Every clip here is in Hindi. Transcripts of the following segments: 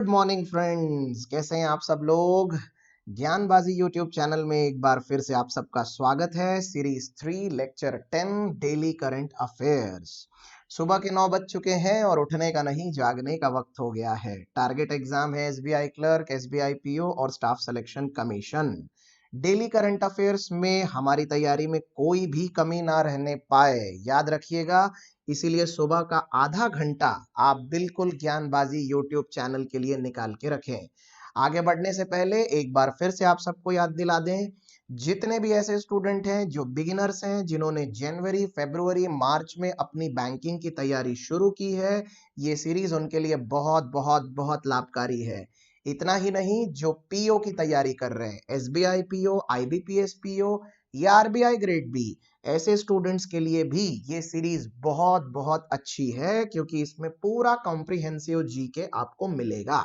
गुड मॉर्निंग फ्रेंड्स, कैसे हैं आप सब लोग। ज्ञानबाजी यूट्यूब चैनल में एक बार फिर से आप सबका स्वागत है। Series 3 lecture 10 daily current affairs. सुबह के 9 बज चुके हैं और उठने का नहीं जागने का वक्त हो गया है। टारगेट एग्जाम है एसबीआई क्लर्क, एसबीआई पीओ और staff selection commission. Daily current affairs में हमारी तैयारी में कोई भी कमी ना रहने पाए, याद रखिएगा। इसीलिए सुबह का आधा घंटा आप बिल्कुल ज्ञानबाजी यूट्यूब चैनल के लिए निकाल के रखें। आगे बढ़ने से पहले एक बार फिर से आप सबको याद दिला दें, जितने भी ऐसे स्टूडेंट हैं जो बिगिनर्स हैं, जिन्होंने जनवरी फरवरी मार्च में अपनी बैंकिंग की तैयारी शुरू की है, ये सीरीज उनके लिए बहुत बहुत बहुत लाभकारी है। इतना ही नहीं, जो पीओ की तैयारी कर रहे हैं, एसबीआई पीओ, आईबीपीएस पीओ या आरबीआई ग्रेड बी, ऐसे स्टूडेंट्स के लिए भी ये सीरीज बहुत बहुत अच्छी है, क्योंकि इसमें पूरा कॉम्प्रिहेंसिव जीके आपको मिलेगा।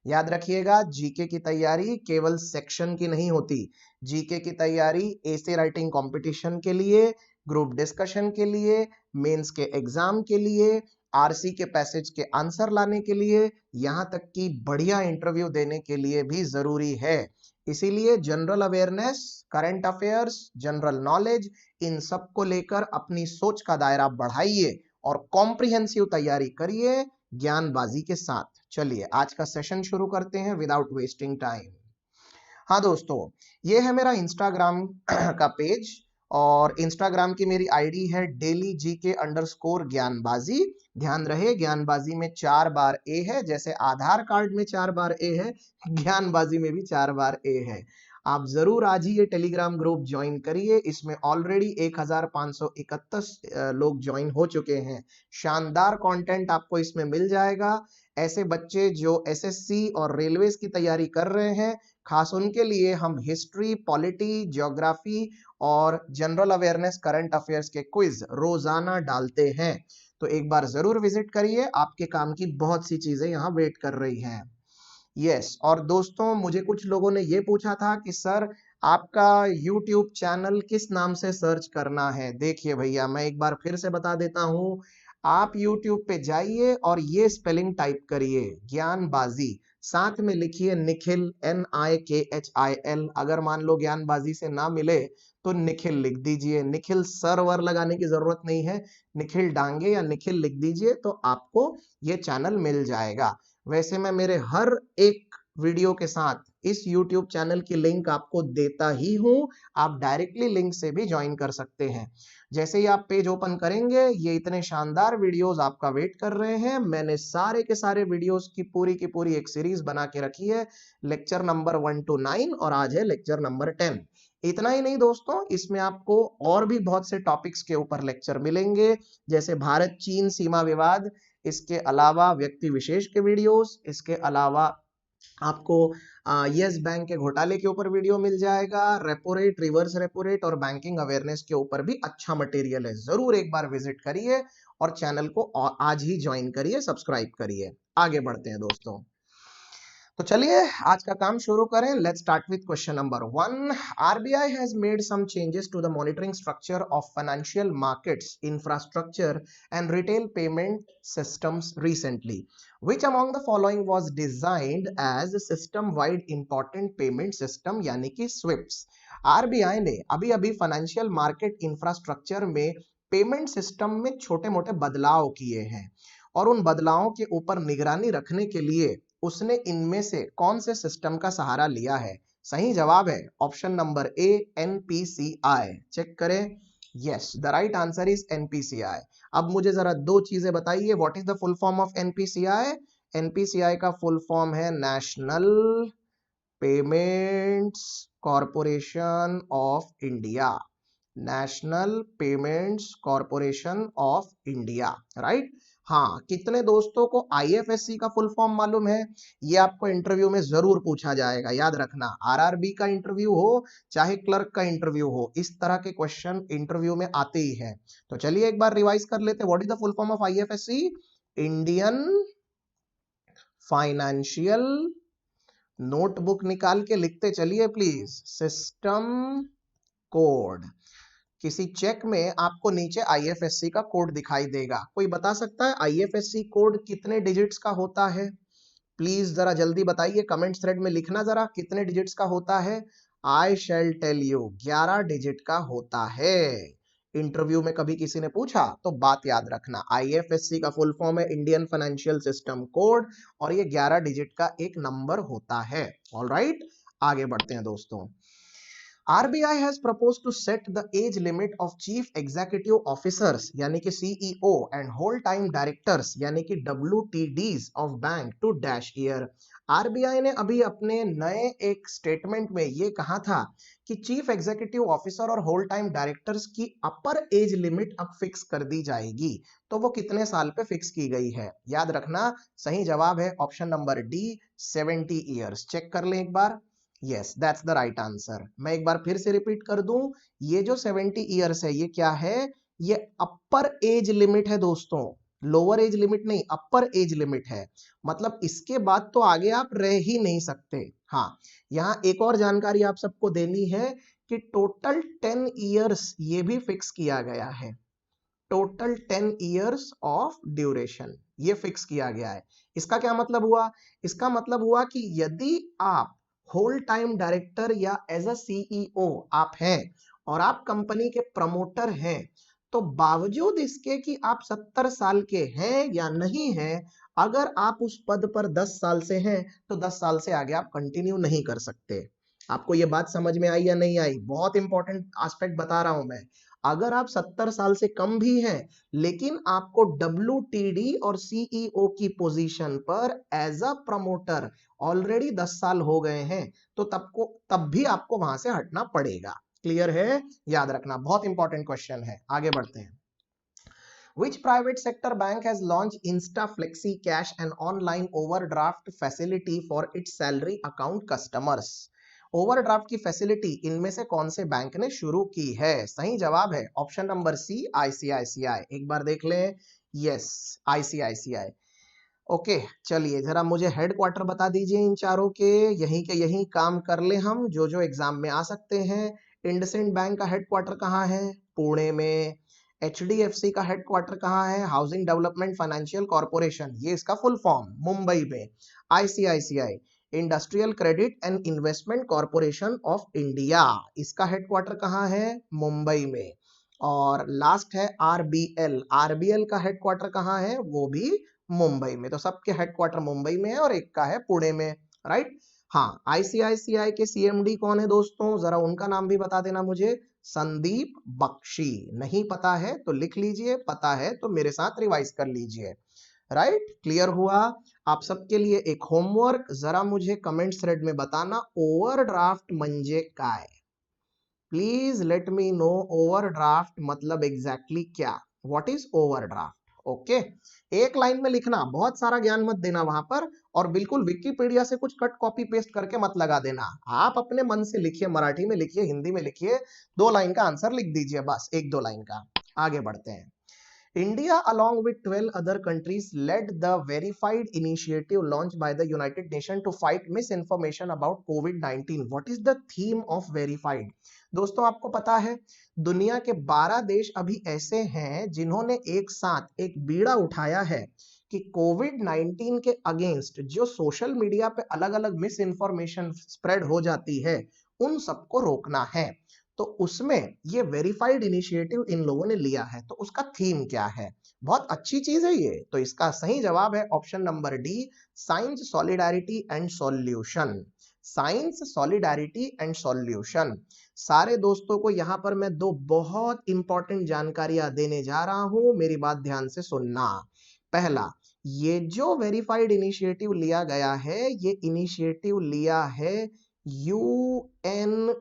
याद रखिएगा, जीके की तैयारी केवल सेक्शन की नहीं होती। जीके की तैयारी एसे राइटिंग कंपटीशन के लिए, ग्रुप डिस्कशन के लिए, मेंस के एग्जाम के लिए, आरसी के पैसेज के आंसर लाने के लिए, यहां तक कि बढ़िया इंटरव्यू देने के लिए भी जरूरी है। इसीलिए general awareness, current affairs, general knowledge, इन सब को लेकर अपनी सोच का दायरा बढ़ाइए और कॉम्प्रिहेंसिव तैयारी करिए ज्ञानबाजी के साथ। चलिए आज का सेशन शुरू करते हैं विदाउट वेस्टिंग टाइम। हाँ दोस्तों, ये है मेरा इंस्टाग्राम का पेज और इंस्टाग्राम की मेरी आईडी है डेली जी के अंडरस्कोर ज्ञानबाजी। ध्यान रहे, ज्ञानबाजी में 4 बार ए है, जैसे आधार कार्ड में 4 बार ए है, ज्ञानबाजी में भी 4 बार ए है। आप जरूर आज ही ये टेलीग्राम ग्रुप ज्वाइन करिए। इसमें ऑलरेडी 1531 लोग ज्वाइन हो चुके हैं। शानदार कंटेंट आपको इसमें मिल जाएगा। ऐसे बच्चे जो एसएससी और रेलवेज की तैयारी कर रहे हैं, खास उनके लिए हम हिस्ट्री, पॉलिटी, ज्योग्राफी और जनरल अवेयरनेस, करंट अफेयर्स के क्विज रोजाना डालते हैं। तो एक बार जरूर विजिट करिए, आपके काम की बहुत सी चीजें यहाँ वेट कर रही हैं। यस, और दोस्तों, मुझे कुछ लोगों ने ये पूछा था कि सर आपका YouTube चैनल किस नाम से सर्च करना है। देखिए भैया, मैं एक बार फिर से बता देता हूं। आप YouTube पे जाइए और ये स्पेलिंग टाइप करिए, ज्ञानबाजी, साथ में लिखिए निखिल, NIKHIL। अगर मान लो ज्ञानबाजी से ना मिले तो निखिल लिख दीजिए। निखिल सर वर लगाने की जरूरत नहीं है, निखिल डांगे या निखिल लिख दीजिए तो आपको ये चैनल मिल जाएगा। वैसे मैं मेरे हर एक वीडियो के साथ इस YouTube चैनल की लिंक आपको देता ही हूं। आप डायरेक्टली लिंक से भी ज्वाइन कर सकते हैं। जैसे ही आप पेज ओपन करेंगे, ये इतने शानदार वीडियोस आपका वेट कर रहे हैं। मैंने सारे के सारे वीडियोस की पूरी एक सीरीज बना के रखी है, लेक्चर नंबर 1 to 9, और आज है लेक्चर नंबर 10। इतना ही नहीं दोस्तों, इसमें आपको और भी बहुत से टॉपिक्स के ऊपर लेक्चर मिलेंगे, जैसे भारत चीन सीमा विवाद, इसके अलावा व्यक्ति विशेष के वीडियोस, इसके अलावा आपको यस बैंक के घोटाले के ऊपर वीडियो मिल जाएगा, repo rate, reverse repo rate और बैंकिंग अवेयरनेस के ऊपर भी अच्छा मटेरियल है। जरूर एक बार विजिट करिए और चैनल को आज ही ज्वाइन करिए, सब्सक्राइब करिए। आगे बढ़ते हैं दोस्तों, तो चलिए आज का काम शुरू करें। Let's start with question number 1। RBI has made some changes to the monitoring structure of financial markets, infrastructure and retail payment systems recently. Which among the following was designed as a system wide important payment system, यानी कि स्विफ्ट। आरबीआई ने अभी अभी फाइनेंशियल मार्केट इंफ्रास्ट्रक्चर में पेमेंट सिस्टम में छोटे मोटे बदलाव किए हैं, और उन बदलावों के ऊपर निगरानी रखने के लिए उसने इनमें से कौन से सिस्टम का सहारा लिया है। सही जवाब है option number A, NPCI. Check करें। Yes, the right answer is NPCI. अब मुझे जरा दो चीजें बताइए, what is the full form of NPCI. NPCI का फुल फॉर्म है national payments corporation of India. National payments corporation of India, right. हाँ, कितने दोस्तों को आईएफएससी का फुल फॉर्म मालूम है? ये आपको इंटरव्यू में जरूर पूछा जाएगा, याद रखना। आरआरबी का इंटरव्यू हो चाहे क्लर्क का इंटरव्यू हो, इस तरह के क्वेश्चन इंटरव्यू में आते ही हैं। तो चलिए एक बार रिवाइज कर लेते हैं। What is the full form of IFSC? Indian financial, notebook निकाल के लिखते चलिए प्लीज, सिस्टम कोड। किसी चेक में आपको नीचे आईएफएससी का कोड दिखाई देगा। कोई बता सकता है आईएफएससी कोड कितने डिजिट्स का होता है? प्लीज जरा जल्दी बताइए, कमेंट थ्रेड में लिखना जरा कितने डिजिट्स का होता है। आई शैल टेल यू, 11 डिजिट का होता है। इंटरव्यू में कभी किसी ने पूछा तो बात याद रखना, आईएफएससी का फुल फॉर्म है इंडियन फाइनेंशियल सिस्टम कोड, और ये 11 डिजिट का एक नंबर होता है। ऑलराइट, आगे बढ़ते हैं दोस्तों। RBI has proposed to set the age limit of chief executive officers यानी कि CEO and whole time directors यानी कि WTDs of bank to dash year। RBI ने अभी अपने नए एक स्टेटमेंट में ये कहा था कि चीफ एग्जीक्यूटिव ऑफिसर और होल टाइम डायरेक्टर्स की अपर एज लिमिट अब फिक्स कर दी जाएगी। तो वो कितने साल पे फिक्स की गई है, याद रखना। सही जवाब है option number D, 70 years. Check कर लें एक बार। Yes, that's the right answer. मैं एक बार फिर से रिपीट कर दूं, ये जो 70 ईयर्स है ये क्या है, ये अपर एज लिमिट है दोस्तों, लोअर एज लिमिट नहीं, अपर एज लिमिट है। मतलब इसके बाद तो आगे आप रह ही नहीं सकते। हाँ, यहाँ एक और जानकारी आप सबको देनी है कि टोटल 10 ईयर्स ये भी फिक्स किया गया है। टोटल 10 ईयर्स ऑफ ड्यूरेशन ये फिक्स किया गया है। इसका क्या मतलब हुआ, इसका मतलब हुआ कि यदि आप होल टाइम डायरेक्टर या एज अ सीईओ आप हैं और आप कंपनी के प्रमोटर हैं, तो बावजूद इसके कि आप 70 साल के हैं या नहीं हैं, अगर आप उस पद पर 10 साल से हैं तो 10 साल से आगे आप कंटिन्यू नहीं कर सकते। आपको ये बात समझ में आई या नहीं आई, बहुत इंपॉर्टेंट एस्पेक्ट बता रहा हूं मैं। अगर आप 70 साल से कम भी हैं लेकिन आपको WTD और सीईओ की पोजीशन पर एज अ प्रमोटर ऑलरेडी 10 साल हो गए हैं, तो तब भी आपको वहां से हटना पड़ेगा। क्लियर है, याद रखना, बहुत इंपॉर्टेंट क्वेश्चन है। आगे बढ़ते हैं। Which private sector bank has launched Insta Flexi Cash, an online overdraft facility for its salary account customers? Overdraft की फैसिलिटी इनमें से कौन से बैंक ने शुरू की है? सही जवाब है ऑप्शन नंबर सी, आईसीआईसीआई। एक बार देख लें, यस, आईसीआईसीआई। ओके, चलिए जरा मुझे हेडक्वार्टर बता दीजिए इन चारों के यहीं काम कर ले हम, जो जो एग्जाम में आ सकते हैं। इंडसइंड बैंक का हेडक्वार्टर कहाँ है? पुणे में। HDFC का हेडक्वार्टर कहाँ है? हाउसिंग डेवलपमेंट फाइनेंशियल कॉर्पोरेशन, ये इसका फुल फॉर्म, मुंबई में। ICICI, industrial credit and investment corporation of India, इसका हेडक्वार्टर कहाँ है? मुंबई में। और लास्ट है आरबीएल, आरबीएल का हेडक्वार्टर कहाँ है? वो भी मुंबई में। तो सबके हेडक्वार्टर मुंबई में है और एक का है पुणे में, राइट। हाँ, आईसीआईसीआई के सीएमडी कौन है दोस्तों, जरा उनका नाम भी बता देना मुझे। संदीप बख्शी। नहीं पता है तो लिख लीजिए, पता है तो मेरे साथ रिवाइज कर लीजिए। राइट, क्लियर हुआ। आप सबके लिए एक होमवर्क, जरा मुझे कमेंट थ्रेड में बताना ओवरड्राफ्ट म्हणजे काय। Please let me know overdraft मतलब एग्जैक्टली क्या, व्हाट इज ओवरड्राफ्ट। ओके, एक लाइन में लिखना, बहुत सारा ज्ञान मत देना वहां पर, और बिल्कुल विकिपीडिया से कुछ कट कॉपी पेस्ट करके मत लगा देना। आप अपने मन से लिखिए, मराठी में लिखिए, हिंदी में लिखिए, 2 लाइन का आंसर लिख दीजिए बस, 1-2 लाइन का। आगे बढ़ते हैं। India, along with 12 other countries, led the verified initiative launched by the United Nations to fight misinformation about COVID-19. What is the theme of verified? दोस्तों आपको पता है, दुनिया के 12 देश अभी ऐसे हैं जिन्होंने एक साथ एक बीड़ा उठाया है कि कोविड-19 के अगेंस्ट जो सोशल मीडिया पे अलग अलग मिस इन्फॉर्मेशन स्प्रेड हो जाती है, उन सबको रोकना है। तो उसमें ये वेरीफाइड इनिशिएटिव इन लोगों ने लिया है, तो उसका थीम क्या है? बहुत अच्छी चीज है ये। तो इसका सही जवाब है option number D, science solidarity and solution. Science solidarity and solution. सारे दोस्तों को यहाँ पर मैं 2 बहुत इंपॉर्टेंट जानकारियां देने जा रहा हूं, मेरी बात ध्यान से सुनना। पहला, ये जो वेरीफाइड इनिशिएटिव लिया गया है, ये इनिशिएटिव लिया है यूएनडीजीसी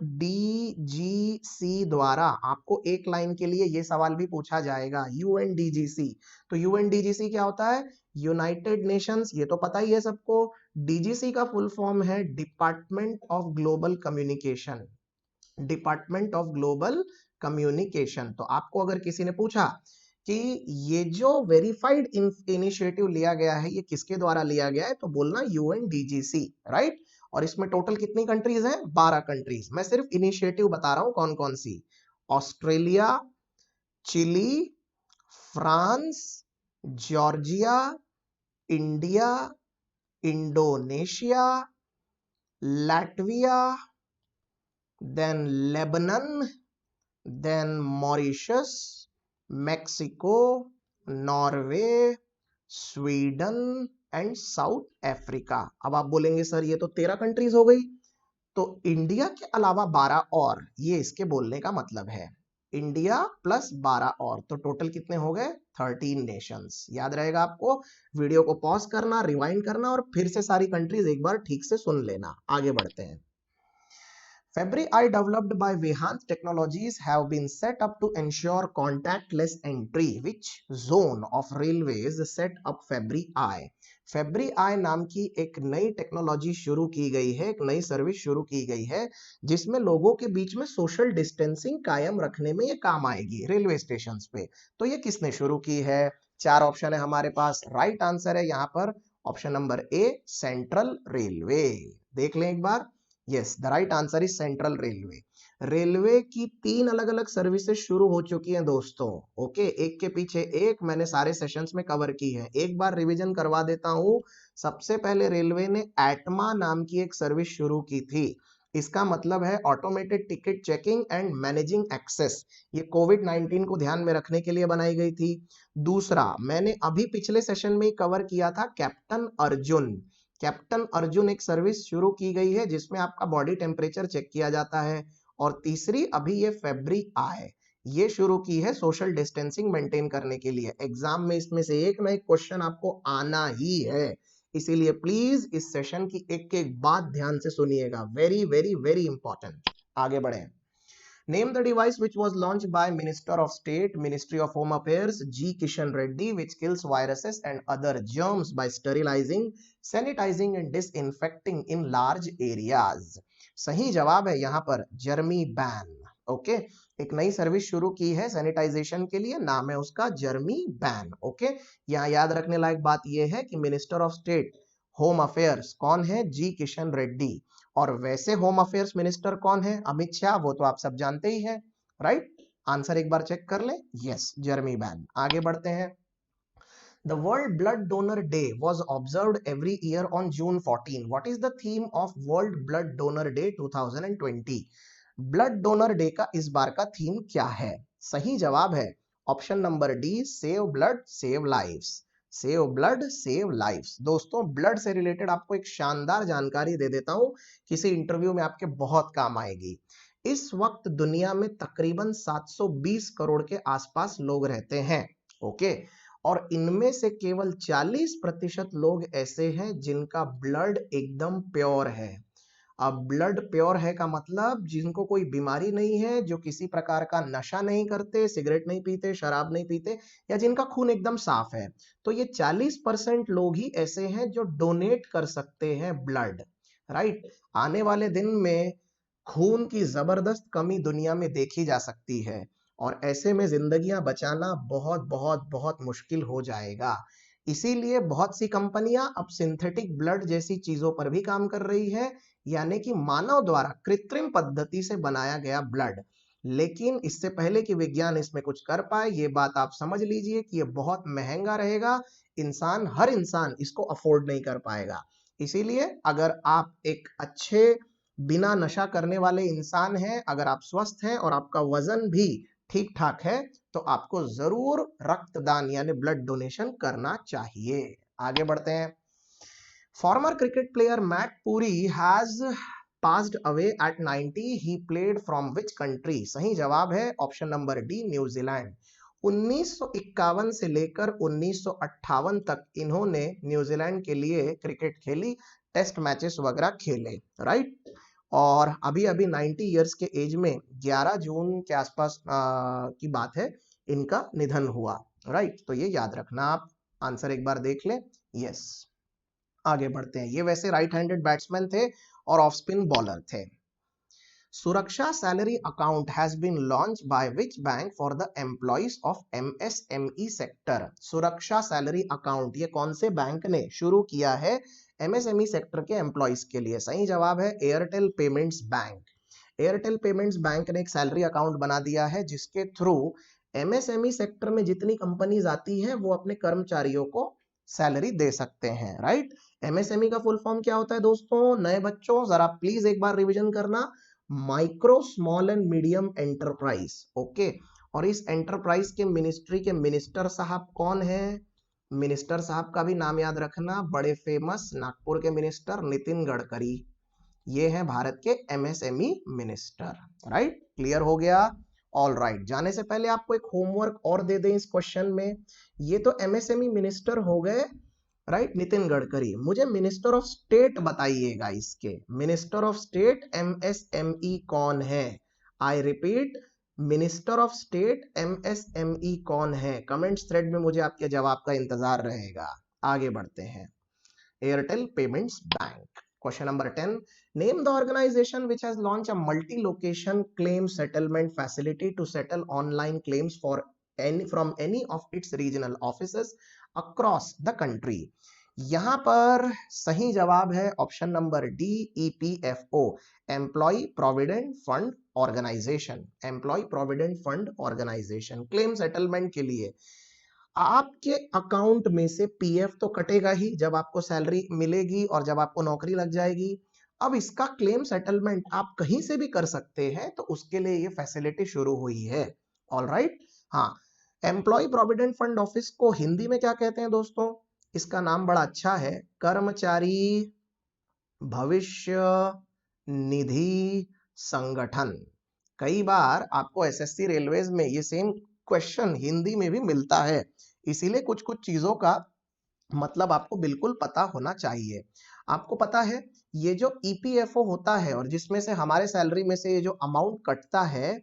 द्वारा। आपको एक लाइन के लिए ये सवाल भी पूछा जाएगा, यूएनडीजीसी। तो यूएनडीजीसी क्या होता है? यूनाइटेड नेशंस, ये तो पता ही है सबको। डीजीसी का फुल फॉर्म है department of global communication, department of global communication. तो आपको अगर किसी ने पूछा कि ये जो वेरीफाइड इनिशिएटिव लिया गया है ये किसके द्वारा लिया गया है, तो बोलना यूएनडीजीसी, राइट। और इसमें टोटल कितनी कंट्रीज हैं? 12 कंट्रीज। मैं सिर्फ इनिशिएटिव बता रहा हूं कौन कौन सी। Australia, Chile, France, Georgia, India, Indonesia, Latvia, then Lebanon, then Mauritius, Mexico, Norway, Sweden and South Africa. अब आप बोलेंगे सर ये तो 13 कंट्रीज हो गई, तो इंडिया के अलावा 12 और, ये इसके बोलने का मतलब है। इंडिया प्लस 12 और, तो टोटल कितने हो गए? 13 नेशंस। याद रहेगा आपको, वीडियो को पॉज करना, रिवाइंड करना और फिर से सारी कंट्रीज एक बार ठीक से सुन लेना। आगे बढ़ते हैं। Fabry Eye developed by Vehant Technologies have been set up to ensure contactless entry. Which zone of railways set up Fabry Eye? Fabry Eye नाम की एक नई टेक्नोलॉजी शुरू की गई है, एक नई सर्विस शुरू की गई है जिसमें लोगों के बीच में सोशल डिस्टेंसिंग कायम रखने में ये काम आएगी रेलवे स्टेशन पे। तो ये किसने शुरू की है? 4 ऑप्शन है हमारे पास। राइट आंसर है यहाँ पर option number A, Central Railway. देख लें एक बार। Yes, the right answer is Central Railway. Railway की 3 अलग अलग सर्विसेज शुरू हो चुकी हैं दोस्तों। ओके, एक के पीछे एक मैंने सारे सेशंस में कवर की है। एक बार रिवीजन करवा देता हूं। सबसे पहले रेलवे ने एटमा नाम की एक सर्विस शुरू की थी। इसका मतलब है automated ticket checking and managing access. ये कोविड-19 को ध्यान में रखने के लिए बनाई गई थी। दूसरा, मैंने अभी पिछले सेशन में कवर किया था कैप्टन अर्जुन। कैप्टन अर्जुन एक सर्विस शुरू की गई है जिसमें आपका बॉडी टेम्परेचर चेक किया जाता है। और तीसरी अभी ये फैब्री आई, ये शुरू की है सोशल डिस्टेंसिंग मेंटेन करने के लिए। एग्जाम में इसमें से एक ना एक क्वेश्चन आपको आना ही है, इसीलिए प्लीज इस सेशन की एक एक बात ध्यान से सुनिएगा। Very very very important. आगे बढ़े। Name the device which was launched by Minister of State, Ministry of Home Affairs, G. Kishan Reddy, which kills viruses and other germs by sterilizing, sanitizing and disinfecting in large areas. सही जवाब है यहाँ पर जर्मी बैन। ओके, एक नई सर्विस शुरू की है सैनिटाइजेशन के लिए, नाम है उसका जर्मी बैन। ओके, यहाँ याद रखने लायक बात यह है कि minister of state home affairs कौन है? जी किशन रेड्डी। और वैसे होम अफेयर्स मिनिस्टर कौन है? अमित शाह, वो तो आप सब जानते ही हैं। राइट आंसर एक बार चेक कर लें। Yes, जर्मी ban. आगे बढ़ते हैं। The World Blood Donor Day was observed every year on June 14. What is the theme of World Blood Donor Day 2020? Blood donor day का इस बार का थीम क्या है? सही जवाब है option number D, save blood save lives. Save blood save lives. दोस्तों, ब्लड से रिलेटेड आपको एक शानदार जानकारी दे देता हूं, किसी इंटरव्यू में आपके बहुत काम आएगी। इस वक्त दुनिया में तकरीबन 720 करोड़ के आसपास लोग रहते हैं। ओके, और इनमें से केवल 40% लोग ऐसे हैं जिनका ब्लड एकदम प्योर है। अब ब्लड प्योर है का मतलब जिनको कोई बीमारी नहीं है, जो किसी प्रकार का नशा नहीं करते, सिगरेट नहीं पीते, शराब नहीं पीते, या जिनका खून एकदम साफ है। तो ये 40% लोग ही ऐसे हैं जो डोनेट कर सकते हैं ब्लड। राइट, आने वाले दिन में खून की जबरदस्त कमी दुनिया में देखी जा सकती है और ऐसे में जिंदगियां बचाना बहुत बहुत बहुत मुश्किल हो जाएगा। इसीलिए बहुत सी कंपनियां अब सिंथेटिक ब्लड जैसी चीजों पर भी काम कर रही है, यानी कि मानव द्वारा कृत्रिम पद्धति से बनाया गया ब्लड। लेकिन इससे पहले कि विज्ञान इसमें कुछ कर पाए, ये बात आप समझ लीजिए कि ये बहुत महंगा रहेगा। हर इंसान इसको अफोर्ड नहीं कर पाएगा। इसीलिए अगर आप एक अच्छे बिना नशा करने वाले इंसान हैं, अगर आप स्वस्थ हैं और आपका वजन भी ठीक ठाक है, तो आपको जरूर रक्तदान यानी ब्लड डोनेशन करना चाहिए। आगे बढ़ते हैं। Former cricket player Matt Poore has passed away at 90. He played from which country? सही जवाब है ऑप्शन नंबर डी, न्यूजीलैंड। 1951 से लेकर 1958 तक इन्होंने न्यूजीलैंड के लिए क्रिकेट खेली, टेस्ट मैचेस वगैरह खेले। राइट, और अभी अभी 90 इयर्स के एज में 11 जून के आसपास की बात है, इनका निधन हुआ। राइट, तो ये याद रखना आप। आंसर एक बार देख लें। यस, आगे बढ़ते हैं। ये वैसे राइट हैंडेड बैट्समैन थे और ऑफ स्पिन बॉलर थे। Suraksha salary account has been launch by which bank for the employees of MSME sector? Suraksha salary account ये कौन से बैंक ने शुरू किया है एमएसएमई सेक्टर के एम्प्लॉइज के लिए? सही जवाब है Airtel payments bank. Airtel payments bank ने एक सैलरी अकाउंट बना दिया है जिसके थ्रू एमएसएमई सेक्टर में जितनी कंपनीज आती हैं वो अपने कर्मचारियों को सैलरी दे सकते हैं। राइट, एमएसएमई का फुल फॉर्म क्या होता है दोस्तों? नए बच्चों जरा प्लीज एक बार रिवीजन करना, micro small and medium enterprise. Okay, और इस एंटरप्राइज के मिनिस्ट्री के मिनिस्टर साहब कौन है? मिनिस्टर साहब का भी नाम याद रखना, बड़े फेमस नागपुर के मिनिस्टर नितिन गडकरी, ये हैं भारत के एमएसएमई मिनिस्टर। राइट, क्लियर हो गया? ऑल राइट, जाने से पहले आपको एक होमवर्क और दे दें इस क्वेश्चन में। ये तो एमएसएमई मिनिस्टर हो गए, राइट, नितिन गडकरी। मुझे मिनिस्टर ऑफ स्टेट बताइएगा, इसके मिनिस्टर ऑफ स्टेट एमएसएमई कौन है? I repeat, minister of state MSME कौन है? कमेंट्स थ्रेड में मुझे आपके जवाब का इंतजार रहेगा। आगे बढ़ते हैं। Airtel payments bank. Question number 10. Name the organization which has launched a multi-location claim settlement facility to settle online claims from any of its regional offices across the country. यहां पर सही जवाब है option number D, EPFO, employ provident fund organisation. Employ provident fund organisation claim settlement के लिए आपके अकाउंट में से पीएफ तो कटेगा ही जब आपको सैलरी मिलेगी और जब आपको नौकरी लग जाएगी। अब इसका क्लेम सेटलमेंट आप कहीं से भी कर सकते हैं, तो उसके लिए ये फैसिलिटी शुरू हुई है। ऑल राइट, हाँ, एम्प्लॉय प्रोविडेंट फंड ऑफिस को हिंदी में क्या कहते हैं दोस्तों? इसका नाम बड़ा अच्छा है, कर्मचारी भविष्य निधि संगठन। कई बार आपको एसएससी रेलवेज में ये सेम क्वेश्चन हिंदी में भी मिलता है, इसीलिए कुछ कुछ चीजों का मतलब आपको बिल्कुल पता होना चाहिए। आपको पता है ये जो ईपीएफओ होता है और जिसमें से हमारे सैलरी में से ये जो अमाउंट कटता है,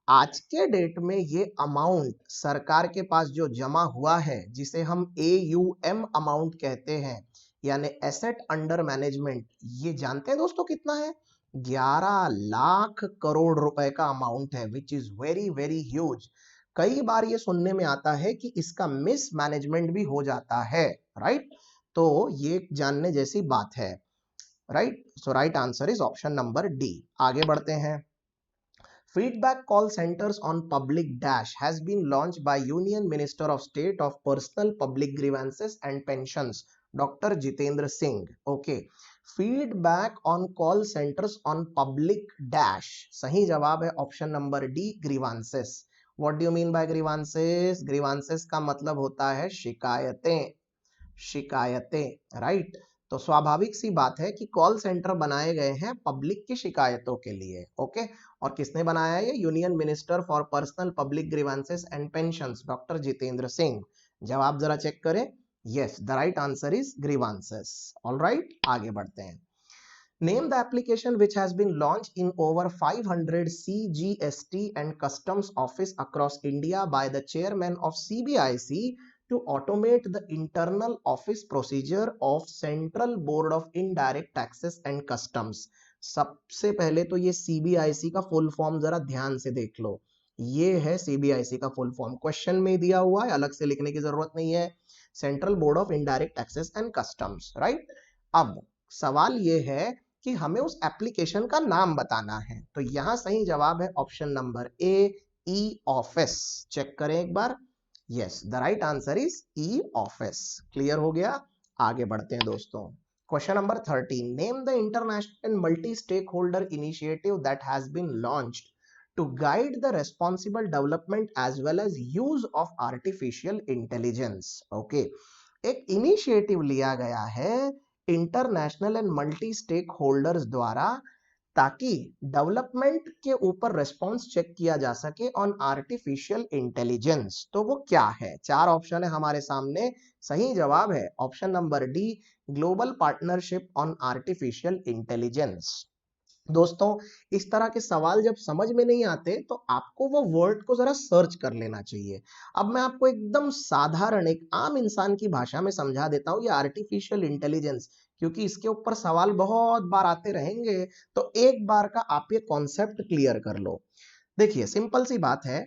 आज के डेट में ये अमाउंट सरकार के पास जो जमा हुआ है, जिसे हम एयूएम अमाउंट कहते हैं, यानी एसेट अंडर मैनेजमेंट, ये जानते हैं दोस्तों कितना है? 11 लाख करोड़ रुपए का अमाउंट है, which is very very huge. कई बार ये सुनने में आता है कि इसका मिस मैनेजमेंट भी हो जाता है, राइट? तो ये जानने जैसी बात है, right? So right answer is option number D. आगे बढ़ते हैं। Feedback call centers on public dash has been launched by Union Minister of State of Personal Public Grievances and Pensions, Dr. Jitendra Singh. Okay. Feedback on call centers on public dash. सही जवाब है option number D, grievances. What do you mean by grievances? Grievances का मतलब होता है शिकायतें, शिकायतें, राइट? तो स्वाभाविक सी बात है कि कॉल सेंटर बनाए गए हैं पब्लिक की शिकायतों के लिए। ओके, और किसने बनाया है? Union minister for personnel public grievances and pensions, doctor Jitendra Singh. जवाब जरा चेक करें। Yes, the right answer is grievances. Alright, आगे बढ़ते हैं। Name the application which has been launched in over 500 CGST and customs office across India by the chairman of CBIC to automate the internal office procedure of Central Board of Indirect Taxes and Customs. सबसे पहले तो ये CBIC का फुल फॉर्म जरा ध्यान से देख लो। ये है CBIC का फुल फॉर्म, क्वेश्चन में दिया हुआ है, अलग से लिखने की जरूरत नहीं है। Central board of indirect taxes and customs, right? अब सवाल ये है कि हमें उस एप्लीकेशन का नाम बताना है, तो यहां सही जवाब है option number A, e office. Check करें एक बार। Yes, the right answer is e office. Clear हो गया? आगे बढ़ते हैं दोस्तों। Question number 13, name the international and multi stakeholder initiative that has been launched to guide the responsible development as well as use of artificial intelligence. Okay, एक इनिशिएटिव लिया गया है international and multi stake holders द्वारा, ताकि डेवलपमेंट के ऊपर रिस्पॉन्स चेक किया जा सके ऑन आर्टिफिशियल इंटेलिजेंस। तो वो क्या है? चार ऑप्शन है हमारे सामने, सही जवाब है option number D, global partnership on artificial intelligence. दोस्तों, इस तरह के सवाल जब समझ में नहीं आते तो आपको वो वर्ड को जरा सर्च कर लेना चाहिए। अब मैं आपको एकदम साधारण एक आम इंसान की भाषा में समझा देता हूँ ये आर्टिफिशियल इंटेलिजेंस, क्योंकि इसके ऊपर सवाल बहुत बार आते रहेंगे, तो एक बार का आप ये कॉन्सेप्ट क्लियर कर लो। देखिए, सिंपल सी बात है,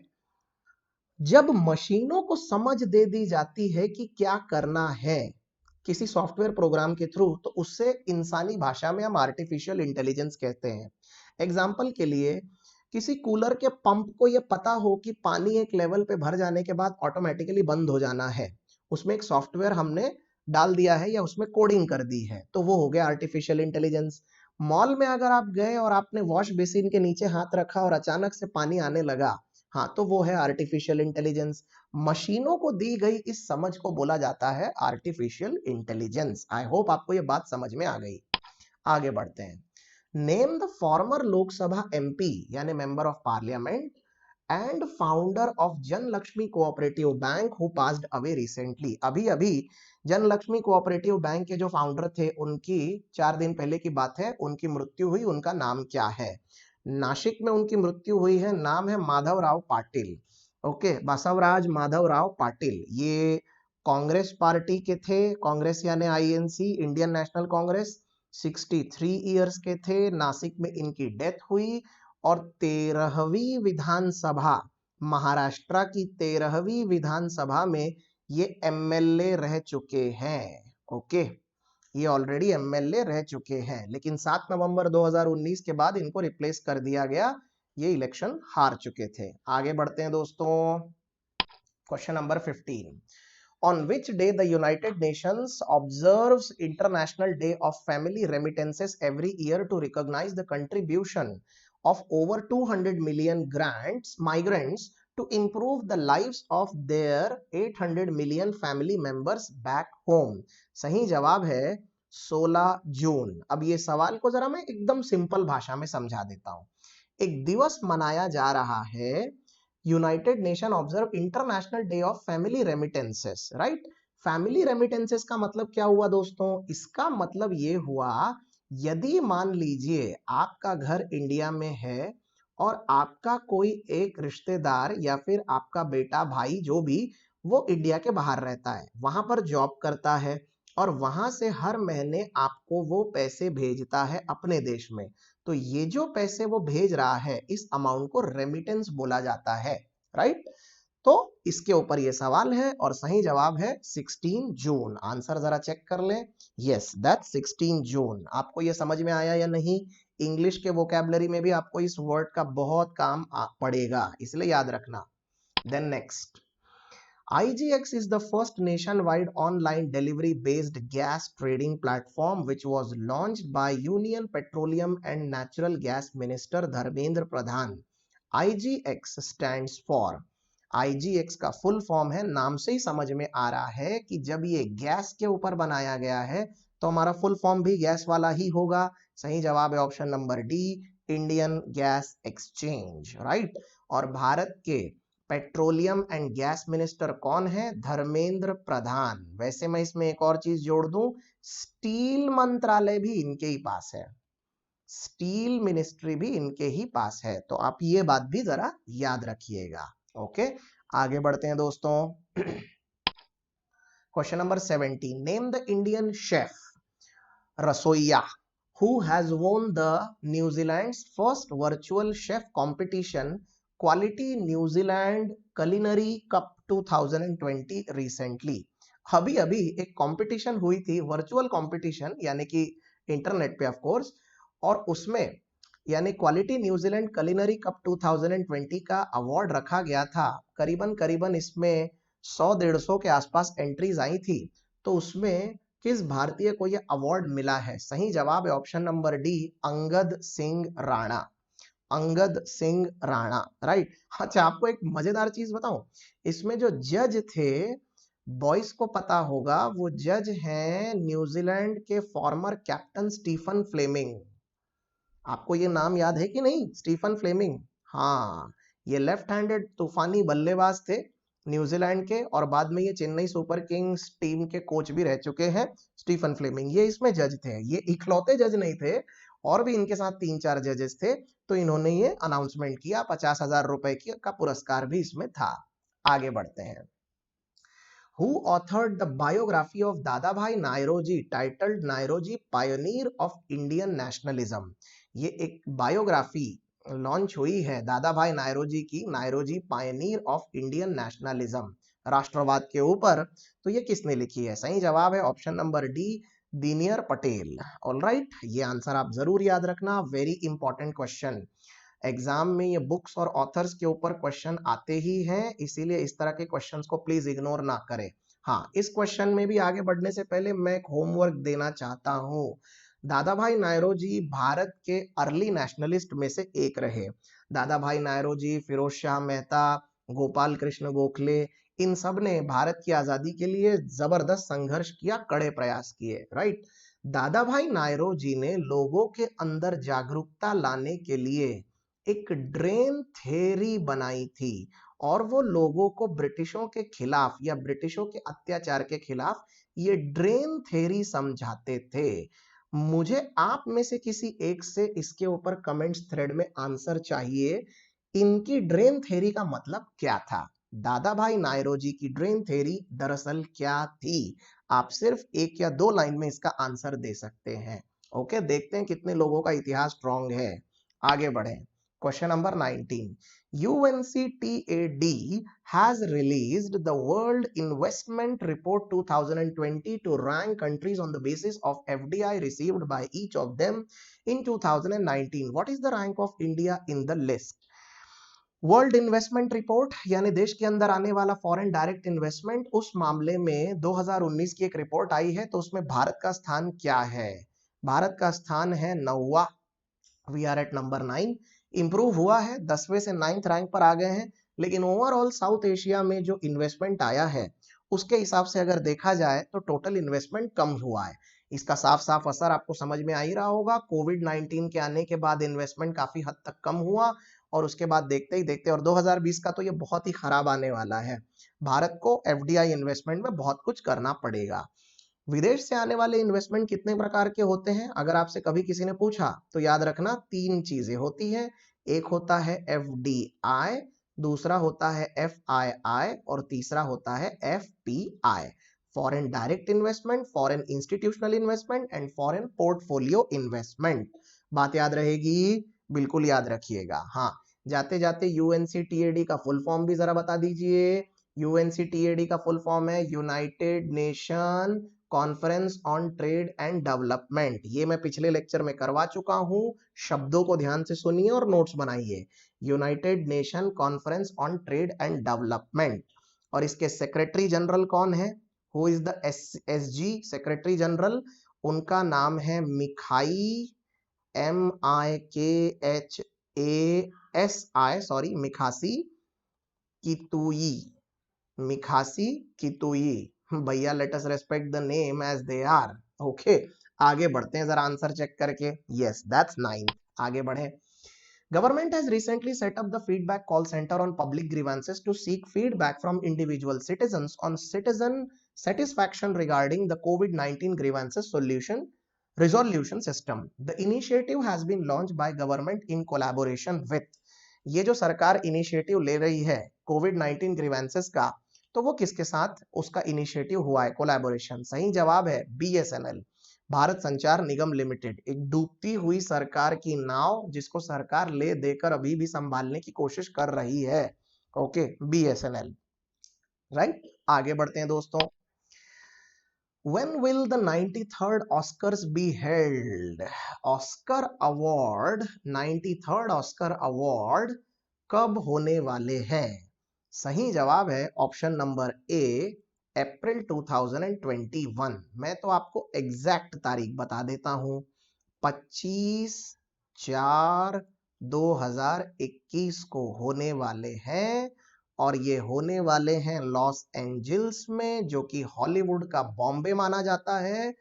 जब मशीनों को समझ दे दी जाती है कि क्या करना है किसी सॉफ्टवेयर प्रोग्राम के थ्रू, तो उससे इंसानी भाषा में हम आर्टिफिशियल इंटेलिजेंस कहते हैं। एग्जाम्पल के लिए, किसी कूलर के पंप को यह पता हो कि पानी एक लेवल पे भर जाने के बाद ऑटोमेटिकली बंद हो जाना है, उसमें एक सॉफ्टवेयर हमने डाल दिया है या उसमें कोडिंग कर दी है, तो वो हो गया आर्टिफिशियल इंटेलिजेंस। मॉल में अगर आप गए और आपने वॉश बेसिन के नीचे हाथ रखा और अचानक से पानी आने लगा, हाँ, तो वो है आर्टिफिशियल इंटेलिजेंस। मशीनों को दी गई इस समझ को बोला जाता है आर्टिफिशियल इंटेलिजेंस। आई होप आपको ये बात समझ में आ गई। आगे बढ़ते हैं। Name the former Lok Sabha MP यानी member of Parliament and founder of Jan Lakshmi cooperative bank who passed away recently. अभी अभी जन लक्ष्मी कोऑपरेटिव बैंक के जो फाउंडर थे, उनकी 4 दिन पहले की बात है, उनकी मृत्यु हुई। उनका नाम क्या है? नासिक में उनकी मृत्यु हुई है। नाम है माधवराव पाटिल। ओके, बसवराज माधवराव पाटिल। ये कांग्रेस पार्टी के थे। कांग्रेस यानी INC, Indian national Congress. 63 years के थे। नासिक में इनकी डेथ हुई और 13वीं विधानसभा, महाराष्ट्र की 13वीं विधानसभा में ये एमएलए रह चुके हैं। ओके, ये ऑलरेडी एमएलए रह चुके हैं, लेकिन 7 नवंबर 2019 के बाद इनको रिप्लेस कर दिया गया। ये इलेक्शन हार चुके थे। आगे बढ़ते हैं दोस्तों। Question number 15। On which day the United Nations observes International Day of Family Remittances every year to recognize the contribution of over 200 million migrants to improve the lives of their 800 million family members back home? सही जवाब है 16 जून। अब ये सवाल को जरा मैं एकदम सिंपल भाषा में समझा देता हूं। एक दिवस मनाया जा रहा है, United nation observe international day of family remittances, right. Family remittances का मतलब क्या हुआ दोस्तों? इसका मतलब ये हुआ, यदि मान लीजिए आपका घर इंडिया में है और आपका कोई एक रिश्तेदार या फिर आपका बेटा, भाई, जो भी, वो इंडिया के बाहर रहता है, वहां पर जॉब करता है और वहां से हर महीने आपको वो पैसे भेजता है अपने देश में, तो ये जो पैसे वो भेज रहा है, इस अमाउंट को रेमिटेंस बोला जाता है, राइट। तो इसके ऊपर ये सवाल है और सही जवाब है 16 जून। आंसर जरा चेक कर लें। यस, दैट 16 जून। आपको ये समझ में आया या नहीं? इंग्लिश के वोकैबुलरी में भी आपको इस वर्ड का बहुत काम पड़ेगा, इसलिए याद रखना। Then next, IGX is the first nationwide online delivery-based gas trading platform which was launched by Union Petroleum and Natural Gas Minister Dharmendra Pradhan. IGX stands for, IGX का फुल फॉर्म है, नाम से ही समझ में आ रहा है कि जब ये गैस के ऊपर बनाया गया है तो हमारा फुल फॉर्म भी गैस वाला ही होगा। सही जवाब है option number D, Indian gas exchange, right. और भारत के पेट्रोलियम एंड गैस मिनिस्टर कौन है? धर्मेंद्र प्रधान। वैसे मैं इसमें एक और चीज जोड़ दूं, स्टील मंत्रालय भी इनके ही पास है, स्टील मिनिस्ट्री भी इनके ही पास है, तो आप ये बात भी जरा याद रखिएगा। ओके, आगे बढ़ते हैं दोस्तों। Question number 17। Name the Indian chef, रसोइया, who has won the New Zealand's first virtual chef competition Quality New Zealand Culinary Cup 2020 recently। अभी अभी एक कंपटीशन हुई थी, वर्चुअल कंपटीशन, यानी कि इंटरनेट पे ऑफ कोर्स, और उसमें यानी क्वालिटी न्यूजीलैंड कलिनरी कप 2020 का अवार्ड रखा गया था। करीबन करीबन इसमें 100-150 के आसपास एंट्रीज आई थी, तो उसमें किस भारतीय को यह अवार्ड मिला है? सही जवाब है option number D, Angad Singh Rana. Angad Singh Rana, right. अच्छा, आपको एक मजेदार चीज बताऊं, इसमें जो जज थे, बॉयज को पता होगा, वो जज हैं न्यूजीलैंड के फॉर्मर कैप्टन स्टीफन फ्लेमिंग। आपको ये नाम याद है कि नहीं, स्टीफन फ्लेमिंग? हाँ, ये लेफ्ट हैंडेड तूफानी बल्लेबाज थे न्यूजीलैंड के, और बाद में ये चेन्नई सुपर किंग्स टीम के कोच भी रह चुके हैं, स्टीफन फ्लेमिंग। ये इसमें जज थे, ये इकलौते जज नहीं थे, और भी इनके साथ 3-4 जजेस थे, तो इन्होंने ये अनाउंसमेंट किया। 50,000 रुपए का पुरस्कार भी इसमें था। आगे बढ़ते हैं। Who authored the biography of Dadabhai Naoroji titled Naoroji Pioneer of Indian Nationalism? ये एक बायोग्राफी लॉन्च हुई है दादाभाई नायरोजी की, नायरोजी पायनियर ऑफ इंडियन नेशनलिज्म, राष्ट्रवाद के ऊपर। तो ये किसने लिखी है? सही जवाब है option number D, Dinyar Patel. Alright, ये आंसर आप जरूर याद रखना, वेरी इंपॉर्टेंट क्वेश्चन। एग्जाम में ये बुक्स और ऑथर्स के ऊपर क्वेश्चन आते ही हैं, इसीलिए इस तरह के क्वेश्चंस को प्लीज इग्नोर ना करें। हाँ, इस क्वेश्चन में भी आगे बढ़ने से पहले मैं एक होमवर्क देना चाहता हूँ। दादा भाई नायरोजी भारत के अर्ली नेशनलिस्ट में से एक रहे। दादा भाई नायरोजी, फिरोज शाह मेहता, गोपाल कृष्ण गोखले, इन सब ने भारत की आजादी के लिए जबरदस्त संघर्ष किया, कड़े प्रयास किए, राइट। दादा भाई नायरोजी ने लोगों के अंदर जागरूकता लाने के लिए एक ड्रेन थ्योरी बनाई थी, और वो लोगों को ब्रिटिशों के खिलाफ या ब्रिटिशों के अत्याचार के खिलाफ ये ड्रेन थ्योरी समझाते थे। मुझे आप में से किसी एक से इसके ऊपर कमेंट्स थ्रेड में आंसर चाहिए, इनकी ड्रेन थ्योरी का मतलब क्या था। दादा भाई नायरोजी की ड्रेन थ्योरी दरअसल क्या थी। आप सिर्फ एक या दो लाइन में इसका आंसर दे सकते हैं। ओके, देखते हैं कितने लोगों का इतिहास स्ट्रांग है। आगे बढ़े, question number 19। UNCTAD has released the World Investment Report 2020 to rank countries on the basis of FDI received by each of them in 2019. What is the rank of India in the list? World investment report यानी देश के अंदर आने वाला फॉरेन डायरेक्ट इन्वेस्टमेंट, उस मामले में 2019 की एक रिपोर्ट आई है, तो उसमें भारत का स्थान क्या है? भारत का स्थान है 9वां। We are at number 9। Improve हुआ है, 10वें से 9th रैंक पर आ गए हैं, लेकिन ओवरऑल साउथ एशिया में जो इन्वेस्टमेंट आया है उसके हिसाब से अगर देखा जाए तो टोटल इन्वेस्टमेंट कम हुआ है। इसका साफ साफ असर आपको समझ में आ ही रहा होगा। कोविड 19 के आने के बाद इन्वेस्टमेंट काफी हद तक कम हुआ, और उसके बाद देखते ही देखते, और 2020 का तो ये बहुत ही खराब आने वाला है। भारत को एफडीआई इन्वेस्टमेंट में बहुत कुछ करना पड़ेगा। विदेश से आने वाले इन्वेस्टमेंट कितने प्रकार के होते हैं? अगर आपसे कभी किसी ने पूछा तो याद रखना, तीन चीजें होती हैं। एक होता है एफडीआई, दूसरा होता है एफआईआई, और तीसरा होता है FPI. Foreign direct investment, foreign institutional investment and foreign portfolio investment. बात याद रहेगी? बिल्कुल याद रखिएगा। हाँ, जाते जाते यूएनसीटीएडी का फुल फॉर्म भी जरा बता दीजिए। यूएनसीटीएडी का फुल फॉर्म है United nation conference on trade and development. ये मैं पिछले लेक्चर में करवा चुका हूं, शब्दों को ध्यान से सुनिए और नोट्स बनाइए। United nation conference on trade and development. और इसके सेक्रेटरी जनरल कौन है? Who is the SG secretary general? उनका नाम है मिखाई, MIKHASI, सॉरी, मिखासी कितुई। मिखासी कितुई। भैया, let us respect the name as they are. Okay, आगे बढ़ते हैं जरा आंसर चेक करके। Yes, that's 9। आगे बढ़े। Government has recently set up the feedback call center on public grievances to seek feedback from individual citizens on citizen satisfaction regarding the COVID-19 grievances resolution system. The initiative has been launched by government in collaboration with, ये जो सरकार इनिशिएटिव ले रही है कोविड 19 ग्रीवेंसेस का, तो वो किसके साथ उसका इनिशिएटिव हुआ है? कोलैबोरेशन। सही जवाब है बीएसएनएल, भारत संचार निगम लिमिटेड। एक डूबती हुई सरकार की नाव जिसको सरकार ले देकर अभी भी संभालने की कोशिश कर रही है। Okay, BSNL, right. आगे बढ़ते हैं दोस्तों। When will the 93rd Oscars be held? Oscar award, 93rd Oscar award कब होने वाले हैं? सही जवाब है ऑप्शन नंबर ए, अप्रैल 2021। मैं तो आपको एग्जैक्ट तारीख बता देता हूं, 25/4/2021 को होने वाले हैं, और ये होने वाले हैं लॉस एंजल्स में, जो कि हॉलीवुड का बॉम्बे माना जाता है।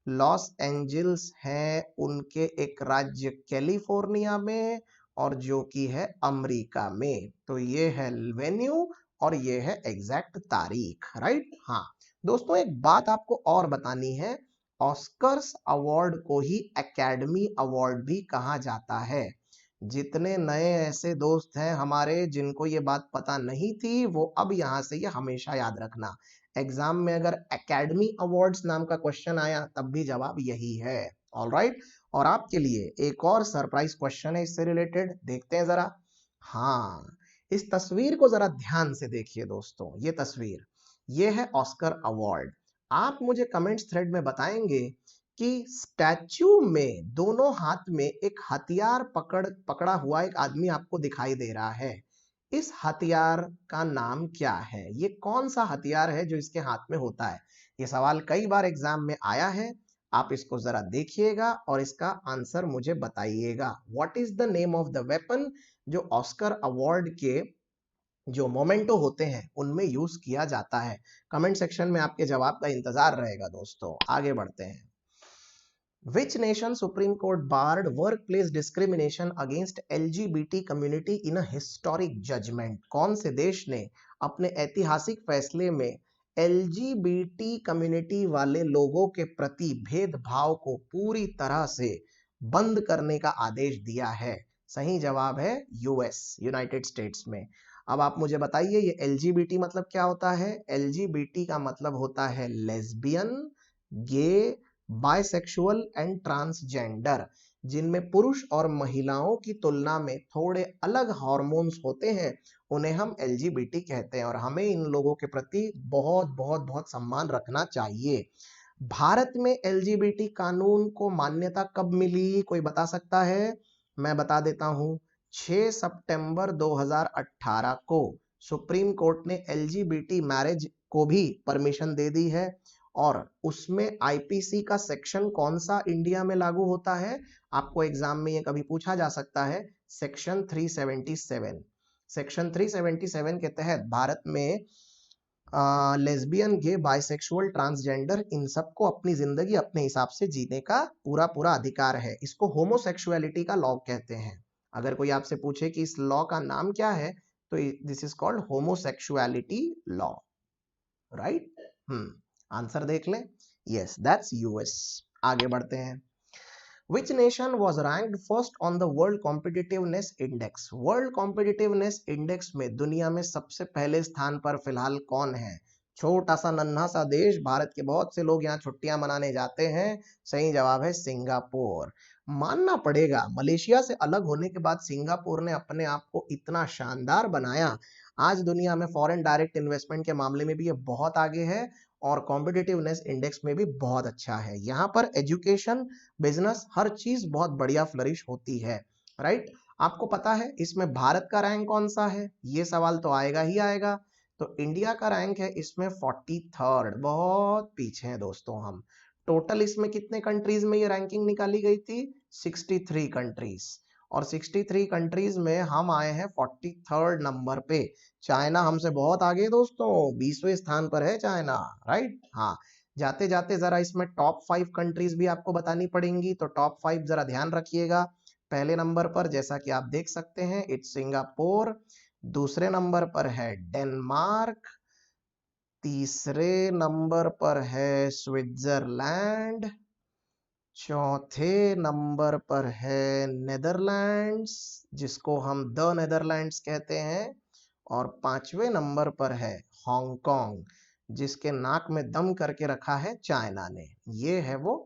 लॉस एंजल्स है उनके एक राज्य कैलिफोर्निया में, और जो कि है अमेरिका में। तो ये है वेन्यू और ये है एग्जैक्ट तारीख, राइट। हाँ दोस्तों, एक बात आपको और बतानी है, ऑस्कर्स अवार्ड को ही एकेडमी अवार्ड भी कहा जाता है। जितने नए ऐसे दोस्त हैं हमारे जिनको ये बात पता नहीं थी, वो अब यहां से ये हमेशा याद रखना, एग्जाम में अगर एकेडमी अवार्ड्स नाम का क्वेश्चन आया तब भी जवाब यही है। ऑलराइट, और आपके लिए एक और सरप्राइज क्वेश्चन है इससे रिलेटेड, देखते हैं जरा। हाँ, इस तस्वीर को जरा ध्यान से देखिए दोस्तों, ये तस्वीर, ये है ऑस्कर अवार्ड। आप मुझे कमेंट्स थ्रेड में बताएंगे कि स्टैच्यू में दोनों हाथ में एक हथियार पकड़ा हुआ एक आदमी आपको दिखाई दे रहा है, इस हथियार का नाम क्या है? ये कौन सा हथियार है जो इसके हाथ में होता है? ये सवाल कई बार एग्जाम में आया है। आप इसको जरा देखिएगा और इसका आंसर मुझे बताइएगा। What is the name of the weapon जो ऑस्कर अवार्ड के जो मोमेंटो होते हैं उनमें यूज किया जाता है? कमेंट सेक्शन में आपके जवाब का इंतजार रहेगा दोस्तों। आगे बढ़ते हैं। Which nation Supreme Court barred workplace discrimination against LGBT community in a historic judgment? कौन से देश ने अपने ऐतिहासिक फैसले में LGBT कम्युनिटी वाले लोगों के प्रति भेदभाव को पूरी तरह से बंद करने का आदेश दिया है? सही जवाब है यूएस, यूनाइटेड स्टेट्स में। अब आप मुझे बताइए ये LGBT मतलब क्या होता है? LGBT का मतलब होता है lesbian, gay, bisexual and transgender, जिनमें पुरुष और महिलाओं की तुलना में थोड़े अलग हार्मोन्स होते हैं, उन्हें हम एलजीबीटी कहते हैं और हमें इन लोगों के प्रति बहुत बहुत बहुत सम्मान रखना चाहिए। भारत में एलजीबीटी कानून को मान्यता कब मिली? कोई बता सकता है? मैं बता देता हूं। 6 सितंबर 2018 को सुप्रीम कोर्ट ने एलजीबीटी मैरिज को भी परमिशन दे दी है। और उसमें आईपीसी का सेक्शन कौन सा इंडिया में लागू होता है? आपको एग्जाम में ये कभी पूछा जा सकता है। सेक्शन 377। सेक्शन 377 के तहत भारत में लेस्बियन, गे, बाइसेक्सुअल, ट्रांसजेंडर इन सबको अपनी जिंदगी अपने हिसाब से जीने का पूरा पूरा अधिकार है। इसको होमोसेक्सुअलिटी का लॉ कहते हैं। अगर कोई आपसे पूछे कि इस लॉ का नाम क्या है, तो this is called homosexuality law, right? Answer देख लें। Yes, that's US. आगे बढ़ते हैं। Which nation was ranked first on the World Competitiveness Index? World Competitiveness Index में दुनिया में सबसे पहले स्थान पर फिलहाल कौन है? छोटा सा नन्हा सा देश, भारत के बहुत से लोग यहाँ छुट्टियां मनाने जाते हैं। सही जवाब है सिंगापुर। मानना पड़ेगा, मलेशिया से अलग होने के बाद सिंगापुर ने अपने आप को इतना शानदार बनाया। आज दुनिया में फॉरेन डायरेक्ट इन्वेस्टमेंट के मामले में भी ये बहुत आगे है और कॉम्पिटिटिवनेस इंडेक्स में भी बहुत अच्छा है। यहाँ पर एजुकेशन, बिजनेस, हर चीज बहुत बढ़िया फ्लरिश होती है, राइट? आपको पता है इसमें भारत का रैंक कौन सा है? ये सवाल तो आएगा ही आएगा। तो इंडिया का रैंक है इसमें 43rd, बहुत पीछे हैं दोस्तों हम। टोटल इसमें कितने कंट्रीज में ये रैंकिंग निकाली गई थी? 63 कंट्रीज, और 63 कंट्रीज में हम आए हैं 43rd नंबर पे। चाइना हमसे बहुत आगे दोस्तों, 20वें स्थान पर है चाइना, राइट? हाँ। जाते जाते जरा इसमें टॉप 5 कंट्रीज भी आपको बतानी पड़ेंगी, तो टॉप 5 जरा ध्यान रखिएगा। पहले नंबर पर जैसा कि आप देख सकते हैं इट्स सिंगापुर, दूसरे नंबर पर है डेनमार्क, तीसरे नंबर पर है स्विट्जरलैंड, चौथे नंबर पर है नेदरलैंड्स, जिसको हम द नेदरलैंड्स कहते हैं, और पांचवें नंबर पर है हांगकांग, जिसके नाक में दम करके रखा है चाइना ने। ये है वो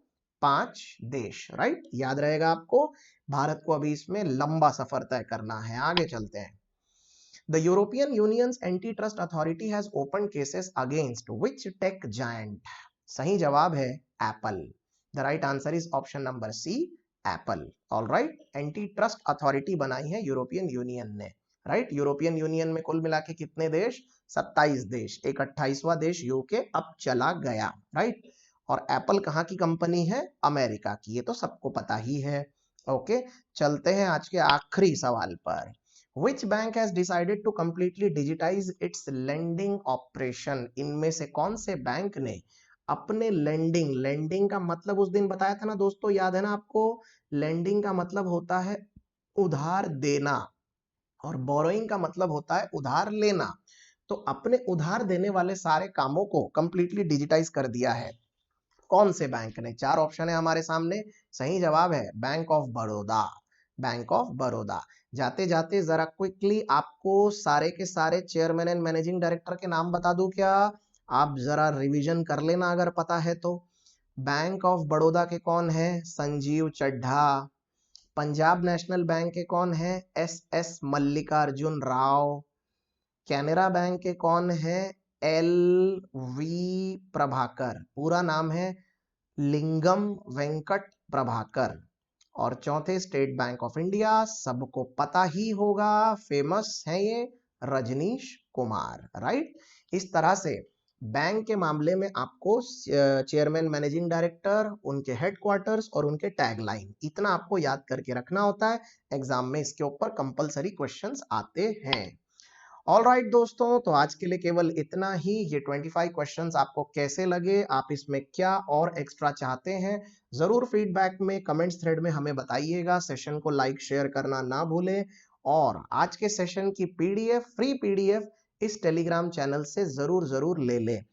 5 देश, राइट? याद रहेगा आपको। भारत को अभी इसमें लंबा सफर तय करना है। आगे चलते हैं। The European Union's antitrust authority has opened cases against which tech giant? सही जवाब है Apple. The right answer is option number C, Apple. All right, anti trust authority बनाई है यूरोपियन यूनियन ने, राइट? यूरोपियन यूनियन में कुल मिला के कितने देश? 27 देश। एक 28वां देश यूके अब चला गया, राइट? और एप्पल कहाँ की कंपनी है? अमेरिका की। ये तो सबको पता ही है। ओके, चलते हैं आज के आखिरी सवाल पर। Which bank has decided to completely digitize its lending operation? इनमें से कौन से बैंक ने अपने लेंडिंग का मतलब उस दिन बताया था ना दोस्तों, याद है ना आपको? लेंडिंग का मतलब होता है उधार देना और बोरोइंग का मतलब होता है उधार लेना। तो अपने उधार देने वाले सारे कामों को कंप्लीटली डिजिटाइज कर दिया है। कौन से बैंक ने? 4 ऑप्शन है हमारे सामने। सही जवाब है bank of Baroda, bank of Baroda. जाते जाते जरा क्विकली आपको सारे के सारे चेयरमैन एंड मैनेजिंग डायरेक्टर के नाम बता दूं क्या? आप जरा रिवीजन कर लेना अगर पता है तो। बैंक ऑफ बड़ौदा के कौन है? संजीव चड्ढा। पंजाब नेशनल बैंक के कौन है? S S Mallikarjun Rao. Canara bank के कौन है? L V Prabhakar. पूरा नाम है लिंगम वेंकट प्रभाकर। और चौथे स्टेट बैंक ऑफ इंडिया, सबको पता ही होगा, फेमस है ये, रजनीश कुमार, राइट। इस तरह से बैंक के मामले में आपको चेयरमैन, मैनेजिंग डायरेक्टर, उनके हेडक्वार्टर्स और उनके टैगलाइन, इतना आपको याद करके रखना होता है। एग्जाम में इसके ऊपर कंपलसरी क्वेश्चंस आते हैं। ऑल राइट दोस्तों, तो आज के लिए केवल इतना ही। ये 25 क्वेश्चंस आपको कैसे लगे, आप इसमें क्या और एक्स्ट्रा चाहते हैं, जरूर फीडबैक में कमेंट्स थ्रेड में हमें बताइएगा। सेशन को लाइक शेयर करना ना भूलें और आज के सेशन की पीडीएफ, फ्री पीडीएफ इस टेलीग्राम चैनल से जरूर जरूर ले लें।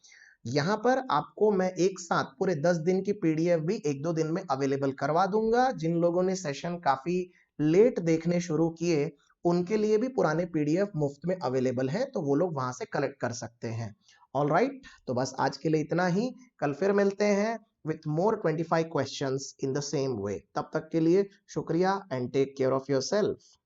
यहाँ पर आपको मैं एक साथ पूरे 10 दिन की पीडीएफ भी 1-2 दिन में अवेलेबल करवा दूंगा। जिन लोगों ने सेशन काफी लेट देखने शुरू किए, उनके लिए भी पुराने पीडीएफ मुफ्त में अवेलेबल है, तो वो लोग वहां से कलेक्ट कर सकते हैं। ऑल राइट, तो बस आज के लिए इतना ही। कल फिर मिलते हैं with more 25 questions in the same way. तब तक के लिए शुक्रिया and take care of yourself.